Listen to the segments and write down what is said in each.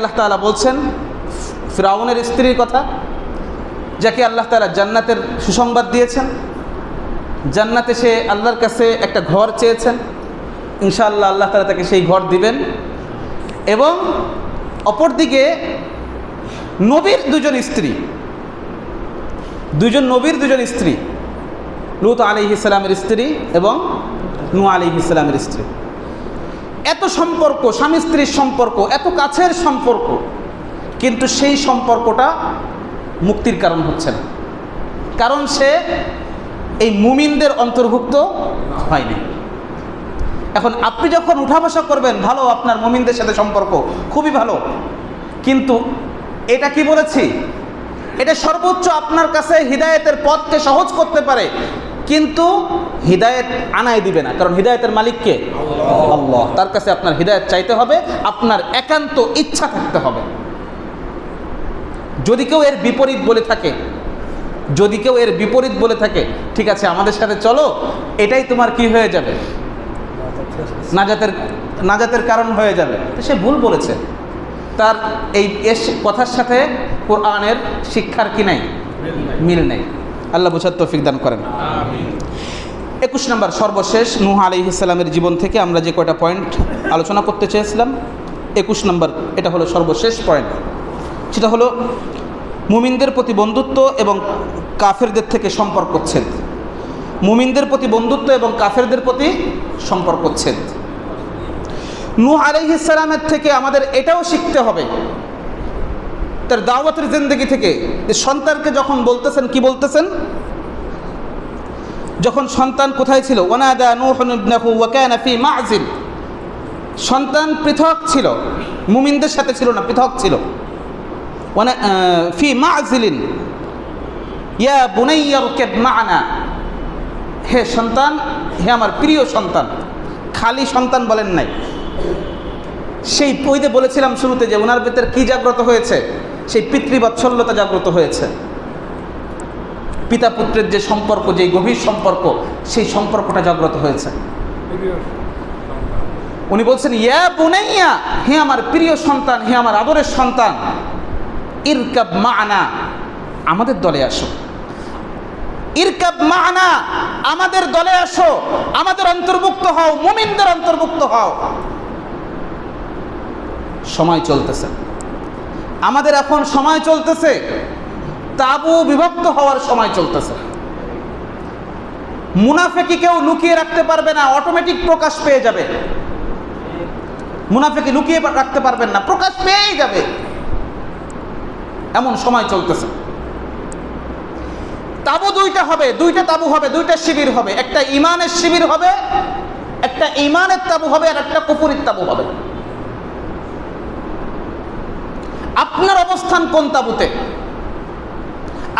আল্লাহ তাআলা বলছেন ফিরাউনের স্ত্রীর কথা, যাকে আল্লাহ তাআলা জান্নাতের সুসংবাদ দিয়েছেন। জান্নাতে সে আল্লাহর কাছে একটা ঘর চেয়েছেন, ইনশাআল্লাহ আল্লাহ তাআলা তাকে সেই ঘর দিবেন। এবং অপরদিকে নবীর দুজন স্ত্রী, লূত আলাইহিস সালামের স্ত্রী এবং নূহ আলাইহিস সালামের স্ত্রী, এত সম্পর্ক, স্বামী স্ত্রীর সম্পর্ক, এত কাছের সম্পর্ক, কিন্তু সেই সম্পর্কটা মুক্তির কারণ হচ্ছে না, কারণ সে এই মুমিনদের অন্তর্ভুক্ত হয়নি। এখন আপনি যখন উঠা বসা করবেন, ভালো, আপনার মুমিনদের সাথে সম্পর্ক খুবই ভালো, কিন্তু এটা কি বলেছি, এটা সর্বোচ্চ আপনার কাছে হিদায়েতের পথকে সহজ করতে পারে, কিন্তু হিদায়েত আনায় দিবে না, কারণ হিদায়েতের মালিক কে? আল্লাহ। তার কাছে আপনার হিদায়েত চাইতে হবে, আপনার একান্ত ইচ্ছা থাকতে হবে। যদি কেউ এর বিপরীত বলে থাকে, ঠিক আছে আমাদের সাথে চলো, এটাই তোমার কি হয়ে যাবে, নাজাতের কারণ হয়ে যাবে, তো সে ভুল বলেছে। তার এই কথার সাথে কোরআনের শিক্ষার কি নাই, মিল নেই। আল্লাহ বুঝার তৌফিক দান করেন। 21 নম্বর সর্বশেষ নূহ আলাইহিস সালামের জীবন থেকে আমরা যে কয়টা পয়েন্ট আলোচনা করতে চেয়েছিলাম, 21 নম্বর এটা হলো সর্বশেষ পয়েন্ট। সেটা হলো মুমিনদের প্রতি বন্ধুত্ব এবং কাফেরদের থেকে সম্পর্কচ্ছেদ। মুমিনদের প্রতি বন্ধুত্ব এবং কাফেরদের প্রতি সম্পর্কচ্ছেদ। নূহ আলাইহিস সালামের থেকে আমাদের এটাও শিখতে হবে, তার দাওয়াতের জিন্দেগি থেকে, যে সন্তানকে যখন বলতেছেন, কি বলতেছেন, যখন সন্তান কোথায় ছিল, ওয়ানাদা নূহুন ইবনাহু ওয়া কানা ফি মা'জিল, সন্তান পৃথক ছিল, মুমিনদের সাথে ছিল না, পৃথক ছিল। ফি মা'জিলিন ইয়া বুনাইয়া রকাব মা'না, হে সন্তান, হে আমার প্রিয় সন্তান, খালি সন্তান বলেন নাই। সেই পইতে বলেছিলাম শুরুতে যে ওনার ভিতরে কি জাগ্রত হয়েছে, সেই পিতৃবাৎসল্যতা জাগ্রত হয়েছে। পিতা পুত্রের যে সম্পর্ক, যে গভীর সম্পর্ক, সেই সম্পর্কটা জাগ্রত হয়েছে। উনি বলছেন ইয়া বুনাইয়া, হে আমার প্রিয় সন্তান, হে আমার আদরের সন্তান, ইরকাব মা'না, আমাদের দলে আসো। ইরকাব মা'না, আমাদের দলে আসো, আমাদের অন্তর্ভুক্ত হও, মুমিনদের অন্তর্ভুক্ত হও। সময় চলতেছে, আমাদের এখন সময় চলতেছে, তাবু বিভক্ত হওয়ার সময় চলতেছে। মুনাফিকি কেউ লুকিয়ে রাখতে পারবে না, অটোমেটিক প্রকাশ পেয়ে যাবে। মুনাফিকি লুকিয়ে রাখতে পারবেন না, প্রকাশ পেয়েই যাবে, এমন সময় চলতেছে। তাবু দুইটা হবে, দুইটা তাবু হবে, দুইটা শিবির হবে, একটা ঈমানের শিবির হবে, একটা ঈমানের তাবু হবে, আর একটা কুফরির তাবু হবে। আপনার অবস্থান কোন তাবুতে?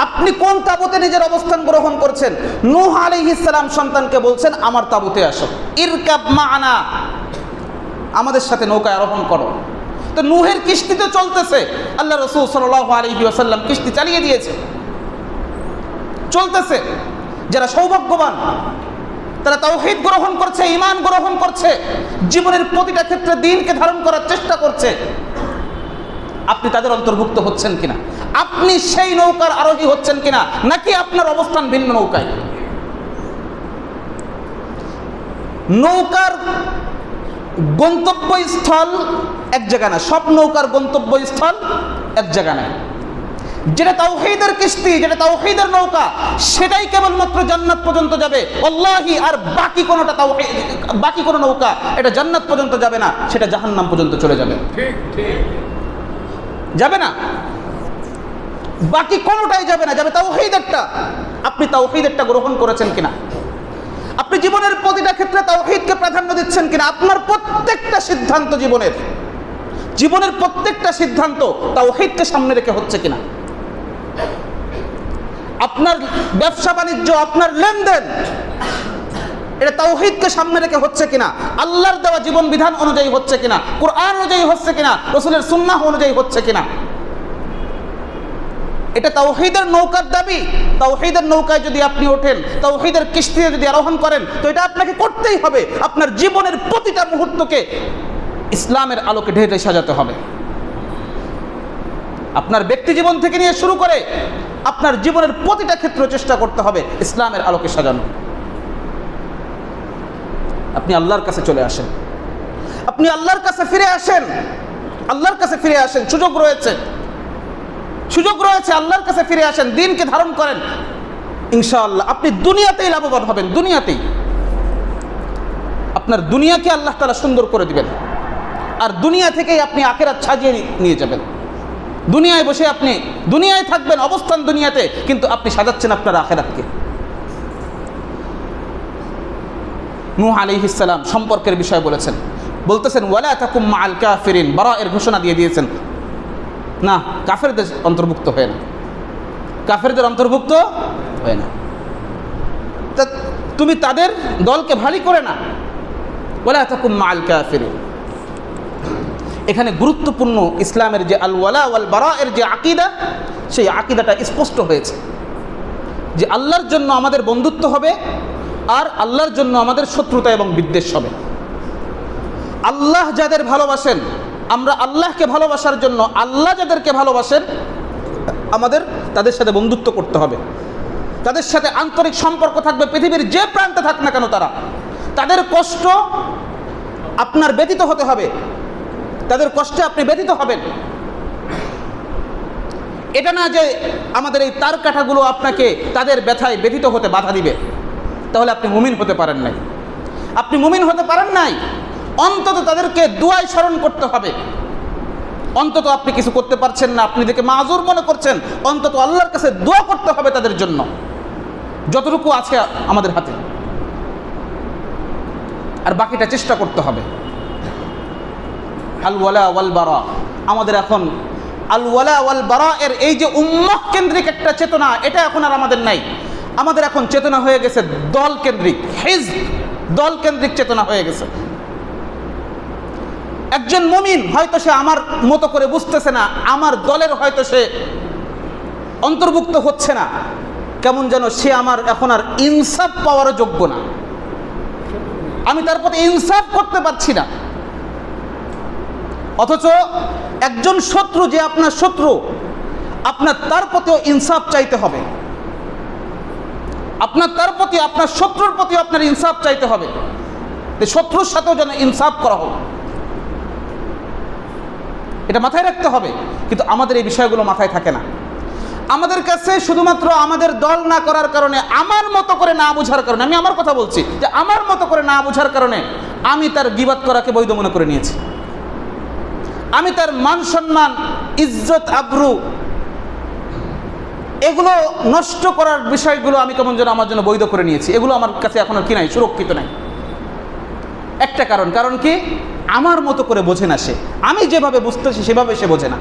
আপনি কোন তাবুতে নিজের অবস্থান গ্রহণ করছেন? নূহ আলাইহিস সালাম সন্তানকে বলছেন আমার তাবুতে আসো, ইরকাব মা'না, আমাদের সাথে নৌকায় আরোহণ করো। তো নূহের কিস্তি তো চলতেছে, আল্লাহ রাসূল সাল্লাল্লাহু আলাইহি ওয়াসাল্লাম কিস্তি চালিয়ে দিয়েছে, চলতেছে। যারা সৌভাগ্যবান তারা তাওহীদ গ্রহণ করছে, ঈমান গ্রহণ করছে, জীবনের প্রতিটা ক্ষেত্রে দ্বীনকে ধারণ করার চেষ্টা করছে। আপনি তাদের অন্তর্ভুক্ত হচ্ছেন কিনা? আপনি সেই নৌকার আরোহী হচ্ছেন কিনা, নাকি আপনার অবস্থান ভিন্ন নৌকায়? নৌকার গন্তব্যস্থল এক জায়গা না, সব নৌকার গন্তব্যস্থল এক জায়গা না। যেটা তাওহীদের কিস্তি, যেটা তাওহীদের নৌকা, সেটাই কেবলমাত্র জান্নাত পর্যন্ত যাবে আল্লাহি, আর বাকি কোনো নৌকা এটা জান্নাত পর্যন্ত যাবে না, সেটা জাহান্নাম পর্যন্ত চলে যাবে। ঠিক ঠিক, যাবে না, বাকি কোনোটাই যাবে না, যাবে তাওহীদেরটা। আপনি তাওহীদেরটা গ্রহণ করেছেন কিনা? আপনি জীবনের প্রতিটা ক্ষেত্রে তাওহীদকে প্রাধান্য দিচ্ছেন কিনা? আপনার প্রত্যেকটা সিদ্ধান্ত, জীবনের প্রত্যেকটা সিদ্ধান্ত তাওহীদকে সামনে রেখে হচ্ছে কিনা? আপনার ব্যবসা বাণিজ্য, আপনার লেনদেন, এটা তাওহীদকে সামনে রেখে হচ্ছে কিনা? আল্লাহর দেওয়া জীবন বিধান অনুযায়ী হচ্ছে কিনা? কোরআন অনুযায়ী হচ্ছে কিনা? রাসূলের সুন্নাহ অনুযায়ী হচ্ছে কিনা? এটা তাওহীদের নৌকার দাবি। তাওহীদের নৌকায় যদি আপনি ওঠেন, তাওহীদের কিস্তিতে যদি আরোহণ করেন, তো এটা আপনাকে করতেই হবে। আপনার জীবনের প্রতিটা মুহূর্তকে ইসলামের আলোকে ঢেলে সাজাতে হবে। আপনার ব্যক্তি জীবন থেকে নিয়ে শুরু করে আপনার জীবনের প্রতিটা ক্ষেত্রে চেষ্টা করতে হবে ইসলামের আলোকে সাজানো। আপনি আল্লাহর কাছে চলে আসেন, আপনি আল্লাহর কাছে ফিরে আসেন, আল্লাহর কাছে ফিরে আসেন। সুযোগ রয়েছে, সুযোগ রয়েছে, আল্লাহর কাছে ফিরে আসেন, দ্বীনকে ধারণ করেন। ইনশাআল্লাহ আপনি দুনিয়াতেই লাভবান হবেন, দুনিয়াতেই আপনার দুনিয়াকে আল্লাহ তাআলা সুন্দর করে দিবেন, আর দুনিয়া থেকেই আপনি আখিরাত সাজিয়ে নিয়ে যাবেন। দুনিয়ায় বসে আপনি দুনিয়ায় থাকবেন, অবস্থান দুনিয়াতে, কিন্তু আপনি সাজাচ্ছেন আপনার আখিরাতকে। নূহ আলাইহিস সালাম সম্পর্কের বিষয় বলেছেন, বলতেছেন ওয়ালা তাকুম মাআল কাফিরিন, বারায়ের ঘোষণা দিয়ে দিয়েছেন, না কাফেরদের অন্তর্ভুক্ত হয় না, কাফেরদের অন্তর্ভুক্ত হয় না, তুমি তাদের দলকে ভারী করে না, ওয়ালা তাকুম মাআল কাফিরিন। এখানে গুরুত্বপূর্ণ ইসলামের যে আল ওয়ালা ওয়াল বারায়ের যে আকীদা, সেই আকীদাটা স্পষ্ট হয়েছে যে আল্লাহর জন্য আমাদের বন্ধুত্ব হবে, আর আল্লাহর জন্য আমাদের শত্রুতা এবং বিদ্বেষ হবে। আল্লাহ যাদের ভালোবাসেন, আমরা আল্লাহকে ভালোবাসার জন্য আল্লাহ যাদেরকে ভালোবাসেন, আমাদের তাদের সাথে বন্ধুত্ব করতে হবে, তাদের সাথে আন্তরিক সম্পর্ক থাকবে। পৃথিবীর যে প্রান্তে থাক না কেন তারা, তাদের কষ্ট আপনার ব্যতীত হতে হবে, তাদের কষ্টে আপনি ব্যতীত হবেন। এটা না যে আমাদের এই তার কাঠাগুলো আপনাকে তাদের ব্যথায় ব্যতীত হতে বাধা দিবে, তাহলে আপনি মুমিন হতে পারেন নাই, আপনি মুমিন হতে পারেন নাই। অন্তত তাদেরকে দুআয় স্মরণ করতে হবে। অন্তত আপনি কিছু করতে পারছেন না, আপনি দেখে মাযুর মনে করছেন, অন্তত আল্লাহর কাছে দোয়া করতে হবে তাদের জন্য, যতটুকু আছে আমাদের হাতে, আর বাকিটা চেষ্টা করতে হবে। আল ওয়ালা ওয়াল বারা, আমাদের এখন আল ওয়ালা ওয়াল বারা এর এই যে উম্মাহ কেন্দ্রিক একটা চেতনা, এটা এখন আর আমাদের নাই। আমাদের এখন চেতনা হয়ে গেছে দল কেন্দ্রিক, হিজব, দল কেন্দ্রিক চেতনা হয়ে গেছে। একজন মুমিন হয়তো সে আমার মতো করে বুঝতেছে না, আমার দলের হয়তো সে অন্তর্ভুক্ত হচ্ছে না, কেমন যেন সে আমার এখন আর ইনসাফ পাওয়ারও যোগ্য না, আমি তার প্রতি ইনসাফ করতে পারছি না। অথচ একজন শত্রু যে আপনার শত্রু, আপনার তার প্রতিও ইনসাফ চাইতে হবে, আপনার তার প্রতি, আপনার শত্রুর প্রতি আপনার ইনসাফ চাইতে হবে, শত্রুর সাথেও যেন ইনসাফ করা হোক, এটা মাথায় রাখতে হবে। কিন্তু আমাদের এই বিষয়গুলো মাথায় থাকে না। আমাদের কাছে শুধুমাত্র আমাদের দল না করার কারণে, আমার মতো করে না বোঝার কারণে, আমি আমার কথা বলছি যে আমার মতো করে না বোঝার কারণে আমি তার গীবাত করাকে বৈধ মনে করে নিয়েছি, আমি তার মান সম্মান, ইজ্জত, আবরু, এগুলো নষ্ট করার বিষয়গুলো আমি কেমন যেন আমার জন্য বৈধ করে নিয়েছি। এগুলো আমার কাছে এখন আর কি নাই, সুরক্ষিত নাই। একটা কারণ কি, আমার মতো করে বোঝে না সে, আমি যেভাবে বুঝতেছি সেভাবে সে বোঝে না।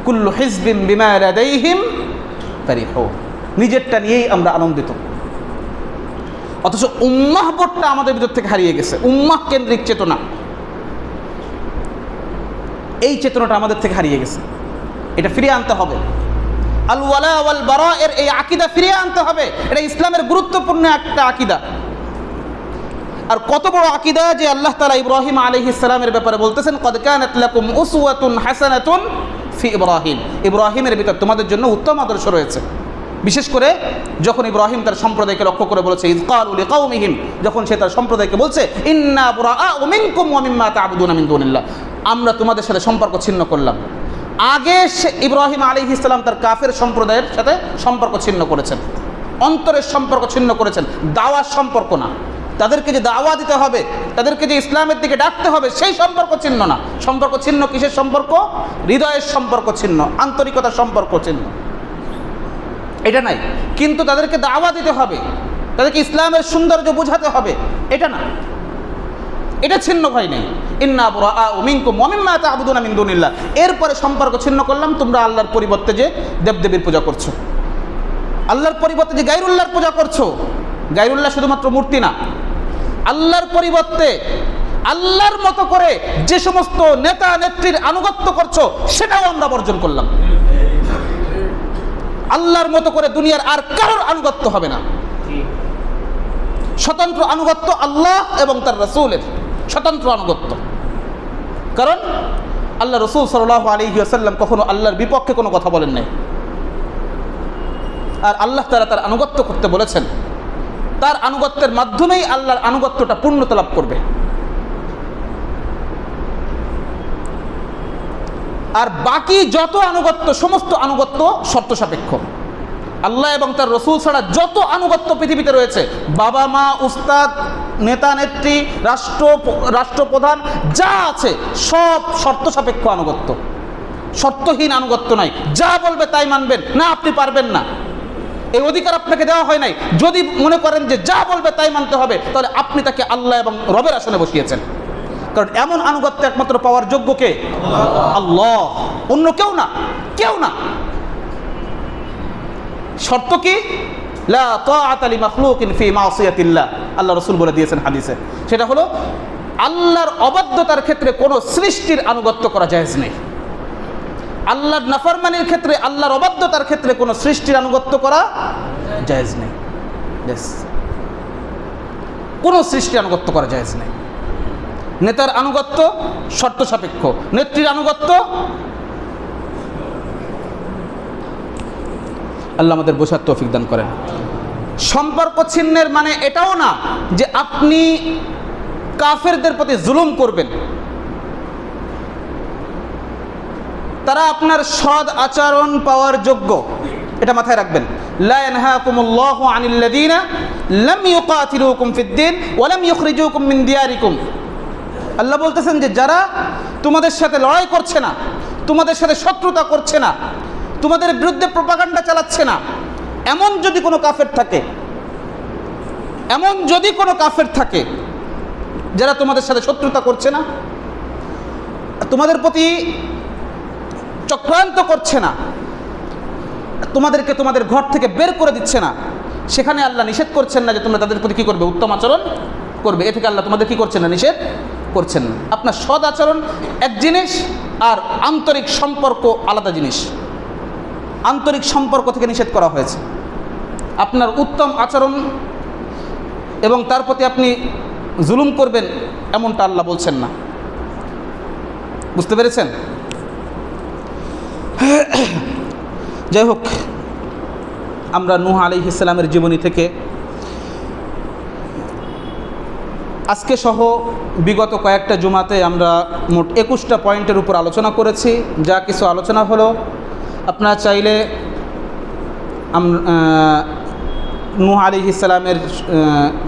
কুল্লু হিজবিন বিমা লাদাইহিম ফারিহুন, নিজেরটা নিয়েই আমরা আনন্দিত। অথচ উম্মাহ বোধটা আমাদের ভিতর থেকে হারিয়ে গেছে, উম্মাহ কেন্দ্রিক চেতনা, এই চেতনাটা আমাদের থেকে হারিয়ে গেছে। এটা ফিরিয়ে আনতে হবে। আল ওয়ালা ওয়াল বারা এর এই আকীদা ফিরিয়ে আনতে হবে। এটা ইসলামের গুরুত্বপূর্ণ একটা আকীদা। আর কত বড় আকীদা যে আল্লাহ তাআলা ইব্রাহিম আলাইহিস সালামের ব্যাপারে বলতেছেন, ক্বাদ কানাত লাকুম উসওয়াতুন হাসানাতুন ফি ইব্রাহিম, ইব্রাহিমের ভিতর তোমাদের জন্য উত্তম আদর্শ রয়েছে। বিশেষ করে যখন ইব্রাহিম তার সম্প্রদায়কে লক্ষ্য করে বলেছে, ইয ক্বালু লিকাওমিহিম, যখন সে তার সম্প্রদায়কে বলছে, ইন্না বুরাআউ মিনকুম ওয়া মিম্মা তা'বুদুনা মিন দুনিল্লাহ, আমরা তোমাদের সাথে সম্পর্ক ছিন্ন করলাম। আগে ইব্রাহিম আলাইহিস সালাম তার কাফের সম্প্রদায়ের সাথে সম্পর্ক ছিন্ন করেছেন, অন্তরের সম্পর্ক ছিন্ন করেছেন, দাওয়ার সম্পর্ক না। তাদেরকে যে দাওয়া দিতে হবে, তাদেরকে যে ইসলামের দিকে ডাকতে হবে, সেই সম্পর্ক ছিন্ন না। সম্পর্ক ছিন্ন কিসের সম্পর্ক? হৃদয়ের সম্পর্ক ছিন্ন, আন্তরিকতার সম্পর্ক ছিন্ন, এটা নাই। কিন্তু তাদেরকে দাওয়া দিতে হবে, তাদেরকে ইসলামের সৌন্দর্য বোঝাতে হবে, এটা না, এটা ছিন্ন ভাই নেই। ইন্না বুরাআউ মিনকুম ওয়া মিম্মা তা'বুদুনা মিন দুনিল্লাহ, এরপরে সম্পর্ক ছিন্ন করলাম, তোমরা আল্লাহর পরিবর্তে যে দেবদেবীর পূজা করছো, আল্লাহর পরিবর্তে যে গায়রুল্লাহর পূজা করছো। গায়রুল্লাহ শুধুমাত্র মূর্তি না, আল্লাহর পরিবর্তে আল্লাহর মতো করে যে সমস্ত নেতা নেত্রীর আনুগত্য করছো, সেটাও আমরা বর্জন করলাম। আল্লাহর মতো করে দুনিয়ার আর কারোর আনুগত্য হবে না। স্বতন্ত্র আনুগত্য আল্লাহ এবং তার রাসূলের, স্বতন্ত্র আনুগত্য। কারণ আল্লাহ রসুল সাল্লাল্লাহু আলাইহি ওয়াসাল্লাম কখনো আল্লাহর বিপক্ষে কোনো কথা বলেন নাই। আর আল্লাহ তাআলা তার আনুগত্য করতে বলেছেন, তার আনুগত্যের মাধ্যমেই আল্লাহর আনুগত্যটা পূর্ণতা লাভ করবে। আর বাকি যত আনুগত্য, সমস্ত আনুগত্য শর্ত সাপেক্ষ। আল্লাহ এবং তার রসুল ছাড়া যত আনুগত্য পৃথিবীতে রয়েছে, বাবা মা, উস্তাদ, নেতা নেত্রী, রাষ্ট্রপ্রধান যা আছে সব শর্ত সাপেক্ষ আনুগত্য, শর্তহীন আনুগত্য নাই। যা বলবে তাই মানবেন না, আপনি পারবেন না, এই অধিকার আপনাকে দেওয়া হয় নাই। যদি মনে করেন যে যা বলবে তাই মানতে হবে, তাহলে আপনি তাকে আল্লাহ এবং রবের আসনে বসিয়েছেন। কারণ এমন আনুগত্য একমাত্র পাওয়ার যোগ্য কে? আল্লাহ, অন্য কেউ না, কেউ না। শর্ত কি? লা তাআতা লিমাখলুকিন ফি মাসিয়াতিল্লাহ, আল্লাহ রাসূল বলে দিয়েছেন হাদিসে। সেটা হলো আল্লাহর অবাধ্যতার ক্ষেত্রে কোনো সৃষ্টির আনুগত্য করা জায়েজ নেই। আল্লাহর নাফরমানির ক্ষেত্রে, আল্লাহর অবাধ্যতার ক্ষেত্রে কোনো সৃষ্টির আনুগত্য করা জায়েজ নেই। কোনো সৃষ্টির আনুগত্য করা জায়েজ নেই। নেতার আনুগত্য শর্ত সাপেক্ষ, নেত্রীর আনুগত্য। আল্লাহ আমাদের বোঝার তৌফিক দান করেন। সম্পর্ক ছিন্নের মানে এটাও না যে আপনি কাফেরদের প্রতি জুলুম করবেন, তারা আপনার সৎ আচরণ পাওয়ার যোগ্য, এটা মাথায় রাখবেন। লা ইয়ানহাকুমুল্লাহু আনিল্লাযীনা লাম ইউকাতিলুকুম ফিদ-দীন ওয়া লাম ইউখরিজুকুম মিন দিয়ারিকুম। আল্লাহ বলতেছেন যে যারা তোমাদের সাথে লড়াই করছে না, তোমাদের সাথে শত্রুতা করছে না, তোমাদের বিরুদ্ধে প্রপাগান্ডা চালাচ্ছে না, এমন যদি কোনো কাফের থাকে, এমন যদি কোনো কাফের থাকে যারা তোমাদের সাথে শত্রুতা করছে না, তোমাদের প্রতি চক্রান্ত করছে না, তোমাদেরকে তোমাদের ঘর থেকে বের করে দিচ্ছে না, সেখানে আল্লাহ নিষেধ করছেন না যে তোমরা তাদের প্রতি কী করবে? উত্তম আচরণ করবে। এ থেকে আল্লাহ তোমাদের কী করছেন না? নিষেধ করছেন না। আপনার সৎ আচরণ এক জিনিস, আর আন্তরিক সম্পর্ক আলাদা জিনিস। আন্তরিক সম্পর্ক থেকে নিষেধ করা হয়েছে। আপনার উত্তম আচরণ এবং তার প্রতি আপনি জুলুম করবেন এমনটা আল্লাহ বলছেন না। বুঝতে পেরেছেন? যাই হোক, আমরা নূহ আলাইহিস সালামের জীবনী থেকে আজকে সহ বিগত কয়েকটা জুমাতে আমরা মোট 21টা পয়েন্টের উপর আলোচনা করেছি। যা কিছু আলোচনা হলো, আপনারা চাইলে নূহ আলাইহিস সালামের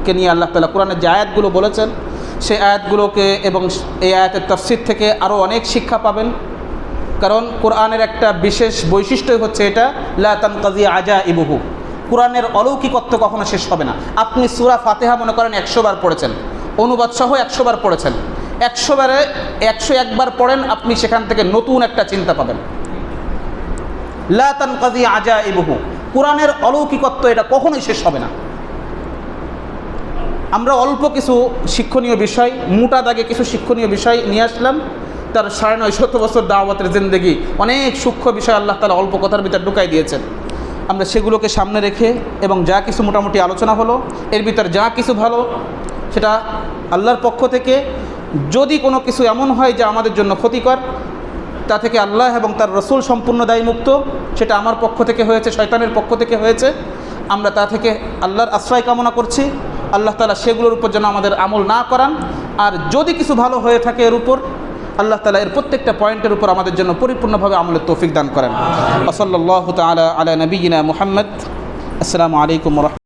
কে নিয়ে আল্লাহ তাআলা কোরআনের যে আয়াতগুলো বলেছেন, সেই আয়াতগুলোকে এবং এই আয়াতের তাফসীর থেকে আরও অনেক শিক্ষা পাবেন। কারণ কোরআনের একটা বিশেষ বৈশিষ্ট্যই হচ্ছে এটা, লা তানকাযি আজাইবুহু, কোরআনের অলৌকিকত্ব কখনো শেষ হবে না। আপনি সূরা ফাতিহা মনে করেন 100 বার পড়েছেন, অনুবাদ সহ 100 বার পড়েছেন, 100 বারে 101 বার পড়েন, আপনি সেখান থেকে নতুন একটা চিন্তা পাবেন। লা তানকাযি আজাইবুহু, কোরআনের অলৌকিকত্ব এটা কখনোই শেষ হবে না। আমরা অল্প কিছু শিক্ষণীয় বিষয়, মোটা দাগে কিছু শিক্ষণীয় বিষয় নিয়ে আসলাম। তার 950 বছর দাওয়াতের জিন্দেগি, অনেক সূক্ষ্ম বিষয় আল্লাহ তাআলা অল্প কথার ভিতর ঢুকাই দিয়েছেন। আমরা সেগুলোকে সামনে রেখে এবং যা কিছু মোটামুটি আলোচনা হলো, এর ভিতর যা কিছু ভালো সেটা আল্লাহর পক্ষ থেকে। যদি কোনো কিছু এমন হয় যা আমাদের জন্য ক্ষতিকর, তা থেকে আল্লাহ এবং তার রসুল সম্পূর্ণ দায়মুক্ত। সেটা আমার পক্ষ থেকে হয়েছে, শয়তানের পক্ষ থেকে হয়েছে, আমরা তা থেকে আল্লাহর আশ্রয় কামনা করছি। আল্লাহ তাআলা সেগুলোর উপর যেন আমাদের আমল না করান। আর যদি কিছু ভালো হয়ে থাকে এর উপর, আল্লাহ তাআলা এর প্রত্যেকটা পয়েন্টের উপর আমাদের জন্য পরিপূর্ণভাবে আমলের তৌফিক দান করেন। ওয়া সাল্লাল্লাহু তাআলা আলা নবিয়িনা মুহাম্মদ। আসসালামু আলাইকুম ওয়া রাহমাতুল্লাহ।